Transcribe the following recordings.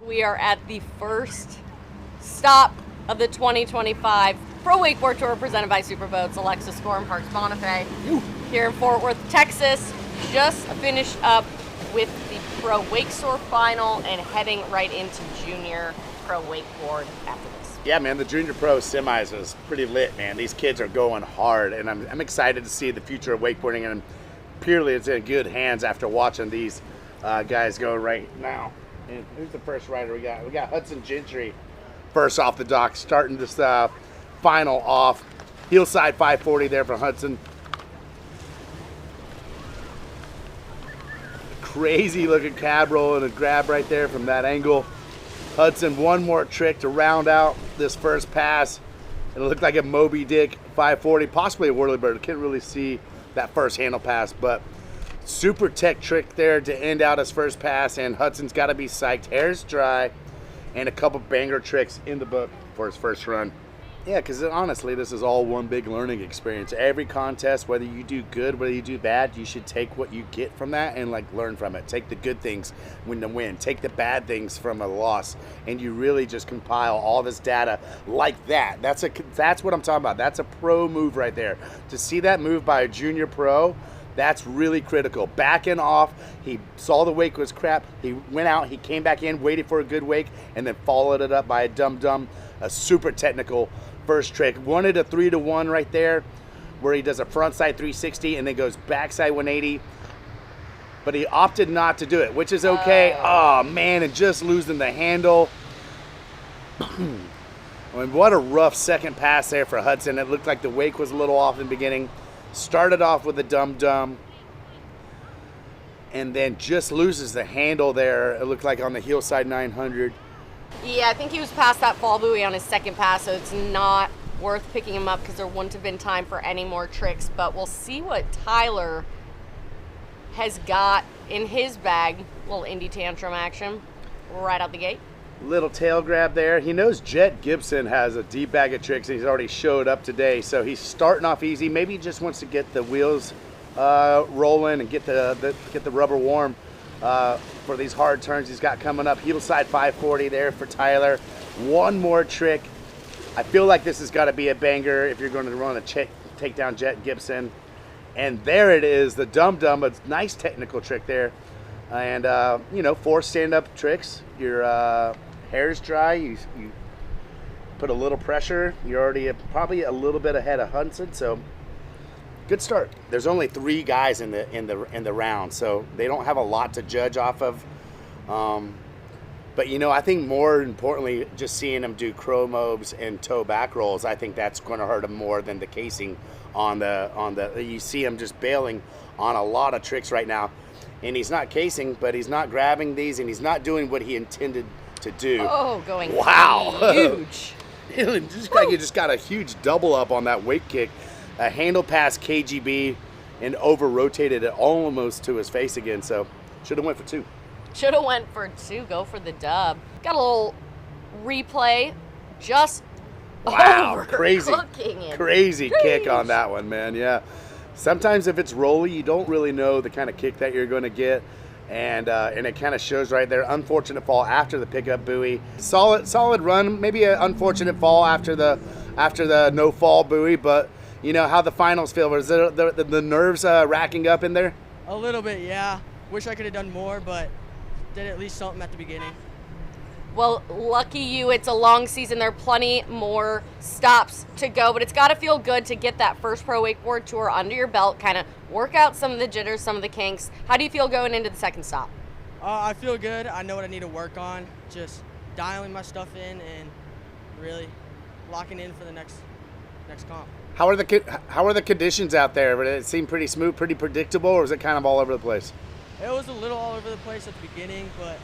We are at the first stop of the 2025 Pro Wakeboard Tour presented by Superboats, Alexa Storm Parks Bonifay here in Fort Worth, Texas. Just finished up with the Pro Wake Tour final and heading right into Junior Pro Wakeboard after this. Yeah, man, the Junior Pro semis was pretty lit, man. These kids are going hard, and I'm excited to see the future of wakeboarding, and purely it's in good hands after watching these guys go right now. And who's the first rider we got? We got Hudson Gentry first off the dock, starting this final off. Heel side 540 there for Hudson. Crazy looking cab roll and a grab right there from that angle. Hudson, one more trick to round out this first pass. It looked like a Moby Dick 540, possibly a Whirlybird. Can't really see that first handle pass, but super tech trick there to end out his first pass, and Hudson's got to be psyched. Hair's dry, and a couple banger tricks in the book for his first run. Yeah, because honestly, this is all one big learning experience. Every contest, whether you do good, whether you do bad, you should take what you get from that and like learn from it. Take the good things when the win. Take the bad things from a loss, and you really just compile all this data like that. That's what I'm talking about. That's a pro move right there. To see that move by a junior pro, that's really critical. Backing off, he saw the wake was crap. He went out, he came back in, waited for a good wake, and then followed it up by a dum-dum, a super technical first trick. Wanted a 3-to-1 right there, where he does a frontside 360 and then goes backside 180. But he opted not to do it, which is okay. Oh man, and just losing the handle. I mean, what a rough second pass there for Hudson. It looked like the wake was a little off in the beginning. Started off with a dum-dum, and then just loses the handle there. It looked like on the heel side 900. Yeah, I think he was past that fall buoy on his second pass, so it's not worth picking him up because there wouldn't have been time for any more tricks. But we'll see what Tyler has got in his bag. Little Indy tantrum action right out the gate. Little tail grab there. He knows Jett Gibson has a deep bag of tricks, and he's already showed up today, so he's starting off easy. Maybe he just wants to get the wheels rolling and get the rubber warm for these hard turns he's got coming up. Heel side 540 there for Tyler. One more trick. I feel like this has got to be a banger if you're going to run a take down Jett Gibson. And there it is, the dum-dum. A nice technical trick there. And, you know, 4 stand-up tricks. Your hair's dry. You put a little pressure. You're already probably a little bit ahead of Hudson, so good start. There's only 3 guys in the round, so they don't have a lot to judge off of. But you know, I think more importantly, just seeing him do crow mobs and toe back rolls, I think that's going to hurt him more than the casing on the. You see him just bailing on a lot of tricks right now, and he's not casing, but he's not grabbing these, and he's not doing what he intended to do. Oh, going wow, huge! Just like you just got a huge double up on that wake kick. A handle pass KGB and over rotated it almost to his face again, so should have went for 2. Should have went for 2, go for the dub. Got a little replay, just wow, crazy Preach. Kick on that one, man. Yeah, sometimes if it's rolly, you don't really know the kind of kick that you're going to get, and it kind of shows right there. Unfortunate fall after the pickup buoy. Solid run, maybe an unfortunate fall after the no fall buoy, but you know how the finals feel. Was the nerves racking up in there? A little bit, yeah. Wish I could have done more, but did at least something at the beginning. Well, lucky you, it's a long season. There are plenty more stops to go, but it's got to feel good to get that first Pro Wakeboard Tour under your belt, kind of work out some of the jitters, some of the kinks. How do you feel going into the second stop? I feel good. I know what I need to work on. Just dialing my stuff in and really locking in for the next comp. How are the conditions out there? Did it seem pretty smooth, pretty predictable, or was it kind of all over the place? It was a little all over the place at the beginning, but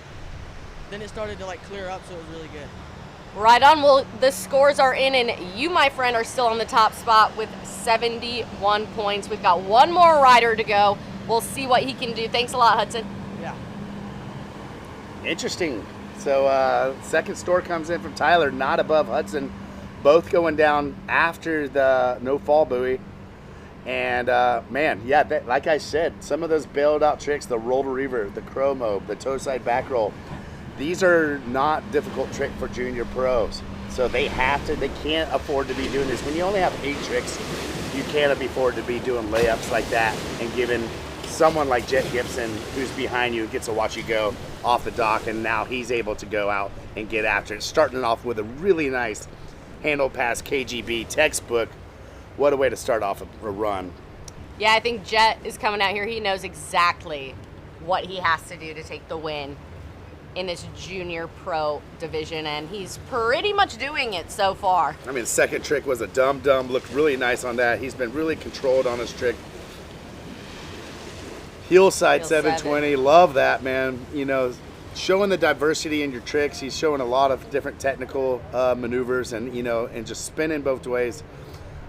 then it started to like clear up, so it was really good. Right on. Well, the scores are in, and you, my friend, are still on the top spot with 71 points. We've got one more rider to go. We'll see what he can do. Thanks a lot, Hudson. Yeah. Interesting. So second score comes in from Tyler, not above Hudson. Both going down after the no fall buoy. And man, yeah, like I said, some of those bailed out tricks, the roll to reaver, the crow mob, the toe side back roll, these are not difficult trick for junior pros. So they can't afford to be doing this. When you only have 8 tricks, you can't afford to be doing layups like that and giving someone like Jett Gibson, who's behind you, gets to watch you go off the dock, and now he's able to go out and get after it. Starting off with a really nice handle pass KGB textbook. What a way to start off a run. Yeah, I think Jett is coming out here. He knows exactly what he has to do to take the win in this junior pro division, and he's pretty much doing it so far. I mean, the second trick was a dum-dum, looked really nice on that. He's been really controlled on his trick. Heel side 720, love that, man. You know, showing the diversity in your tricks. He's showing a lot of different technical maneuvers, and, you know, and just spinning both ways.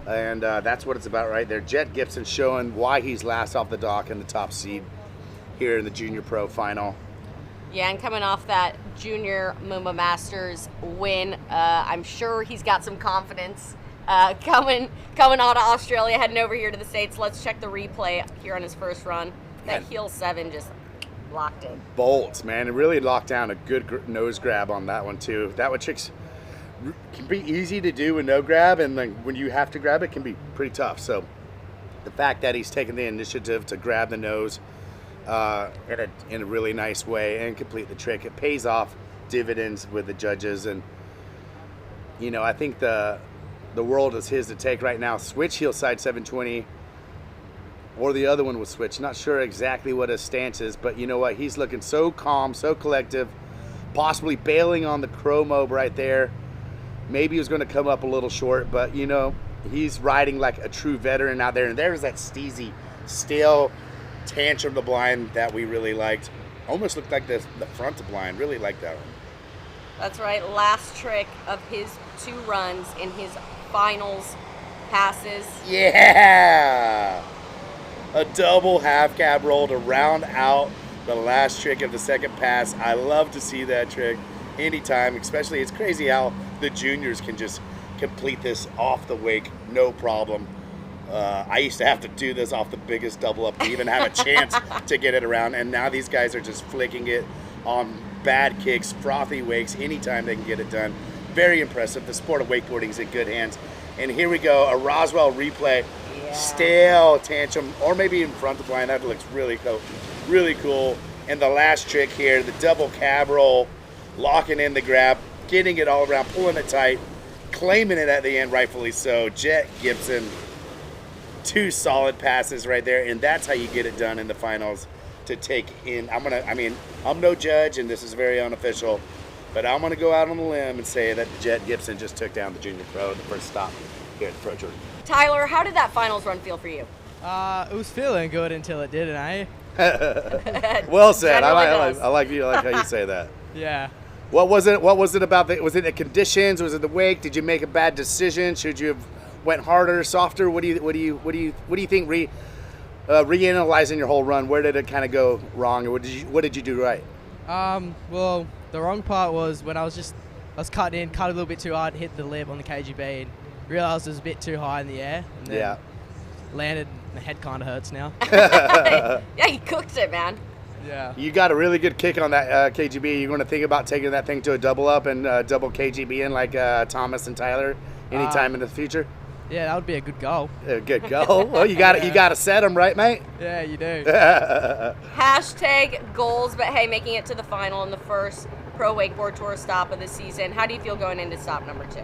And that's what it's about right there. Jett Gibson showing why he's last off the dock in the top seed here in the junior pro final. Yeah, and coming off that junior Muma Masters win, I'm sure he's got some confidence coming out of Australia, heading over here to the States. Let's check the replay here on his first run. That heel 7 just locked in. Bolts, man. It really locked down a good nose grab on that one too. That one tricks can be easy to do with no grab, and then when you have to grab it can be pretty tough. So the fact that he's taken the initiative to grab the nose in a really nice way and complete the trick, it pays off dividends with the judges. And you know, I think the world is his to take right now. Switch heel side 720, or the other one was switch. Not sure exactly what his stance is, but you know what, he's looking so calm, so collective, possibly bailing on the chromo right there. Maybe he was going to come up a little short, but you know, he's riding like a true veteran out there. And there's that steezy, stale tantrum the blind that we really liked. Almost looked like the front of blind. Really liked that one. That's right. Last trick of his 2 runs in his finals passes. Yeah! A double half cab roll to round out the last trick of the second pass. I love to see that trick anytime, especially it's crazy how the juniors can just complete this off the wake, no problem. I used to have to do this off the biggest double up to even have a chance to get it around, and now these guys are just flicking it on bad kicks, frothy wakes, anytime they can get it done. Very impressive. The sport of wakeboarding is in good hands. And here we go, a Roswell replay. Yeah. Stale tantrum, or maybe in front of blind. That looks really cool. Really cool. And the last trick here, the double cab roll, locking in the grab, getting it all around, pulling it tight, claiming it at the end, rightfully so. Jett Gibson, 2 solid passes right there, and that's how you get it done in the finals to take in. I'm no judge, and this is very unofficial, but I'm gonna go out on a limb and say that Jett Gibson just took down the junior pro at the first stop here at the Pro Tour. Tyler, how did that finals run feel for you? It was feeling good until it didn't, eh? Well said. I like how you say that. Yeah. What was it about? Was it the conditions? Was it the wake? Did you make a bad decision? Should you have went harder, softer? What do you think? Reanalyzing your whole run, where did it kind of go wrong, or what did you do right? Well, the wrong part was when I was cut a little bit too hard, hit the lip on the KGB, and realized it was a bit too high in the air, and then landed. My head kind of hurts now. Yeah, you cooked it, man. Yeah. You got a really good kick on that KGB. You're going to think about taking that thing to a double up and double KGB in like Thomas and Tyler anytime in the future? Yeah, that would be a good goal. A good goal. Well, you got to set them, right, mate? Yeah, you do. Hashtag goals, but hey, making it to the final in the first Pro Wakeboard Tour stop of the season. How do you feel going into stop number 2?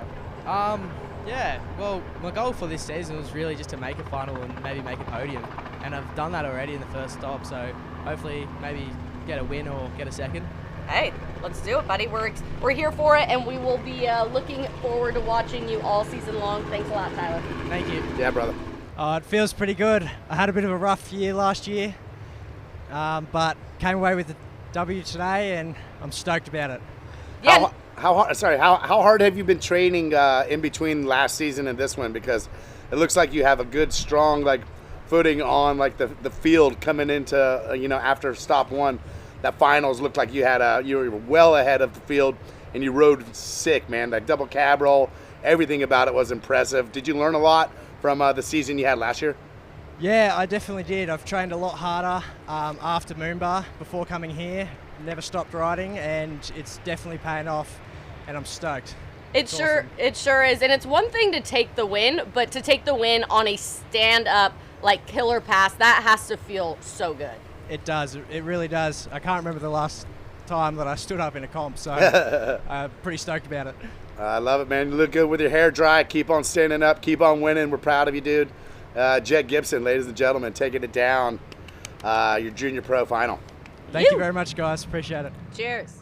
Yeah, well, my goal for this season was really just to make a final and maybe make a podium. And I've done that already in the first stop, so hopefully maybe get a win or get a second. Hey, let's do it, buddy. We're here for it, and we will be looking forward to watching you all season long. Thanks a lot, Tyler. Thank you. Yeah, brother. It feels pretty good. I had a bit of a rough year last year, but came away with the W today, and I'm stoked about it. Yeah. How hard have you been training in between last season and this one? Because it looks like you have a good, strong footing on the field coming into after stop 1. That finals looked like you were well ahead of the field, and you rode sick, man. That double cab roll, everything about it was impressive. Did you learn a lot from the season you had last year? Yeah, I definitely did. I've trained a lot harder after Moomba before coming here. never stopped riding, and it's definitely paying off, and I'm stoked. It It's sure awesome. it sure is, and it's one thing to take the win, but to take the win on a stand-up like killer pass, that has to feel so good. It does. It really does. I can't remember the last time that I stood up in a comp, so I'm pretty stoked about it. I love it, man. You look good with your hair dry. Keep on standing up. Keep on winning. We're proud of you, dude. Jett Gibson, ladies and gentlemen, taking it down. Your Junior Pro final. Thank you very much, guys. Appreciate it. Cheers.